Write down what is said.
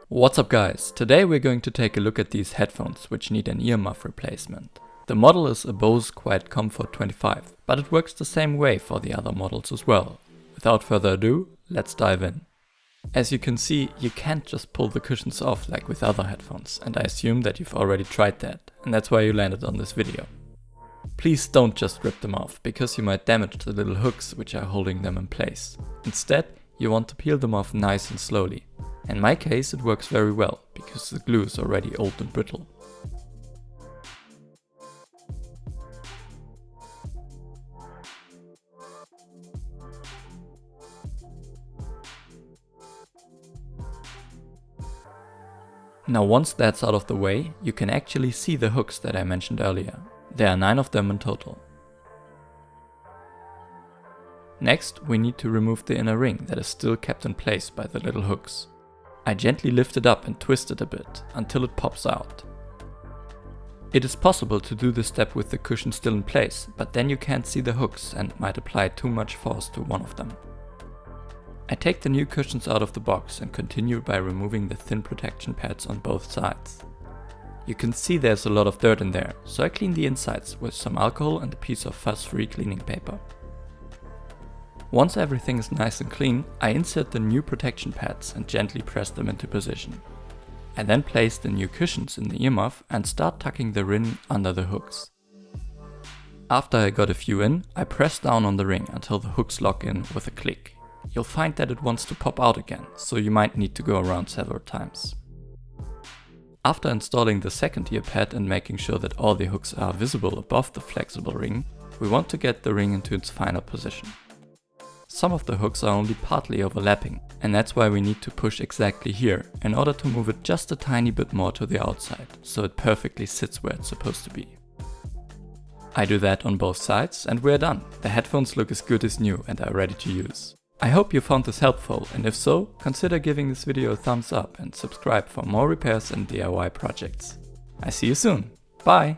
What's up guys, today we're going to take a look at these headphones which need an ear muff replacement. The model is a Bose QC25, but it works the same way for the other models as well. Without further ado, let's dive in. As you can see, you can't just pull the cushions off like with other headphones, and I assume that you've already tried that, and that's why you landed on this video. Please don't just rip them off, because you might damage the little hooks which are holding them in place. Instead, you want to peel them off nice and slowly. In my case it works very well, because the glue is already old and brittle. Now once that's out of the way, you can actually see the hooks that I mentioned earlier. There are 9 of them in total. Next, we need to remove the inner ring that is still kept in place by the little hooks. I gently lift it up and twist it a bit, until it pops out. It is possible to do this step with the cushion still in place, but then you can't see the hooks and might apply too much force to one of them. I take the new cushions out of the box and continue by removing the thin protection pads on both sides. You can see there's a lot of dirt in there, so I clean the insides with some alcohol and a piece of fuss-free cleaning paper. Once everything is nice and clean, I insert the new protection pads and gently press them into position. I then place the new cushions in the ear muff and start tucking the ring under the hooks. After I got a few in, I press down on the ring until the hooks lock in with a click. You'll find that it wants to pop out again, so you might need to go around several times. After installing the second ear pad and making sure that all the hooks are visible above the flexible ring, we want to get the ring into its final position. Some of the hooks are only partly overlapping, and that's why we need to push exactly here in order to move it just a tiny bit more to the outside, so it perfectly sits where it's supposed to be. I do that on both sides and we're done. The headphones look as good as new and are ready to use. I hope you found this helpful, and if so, consider giving this video a thumbs up and subscribe for more repairs and DIY projects. I see you soon. Bye!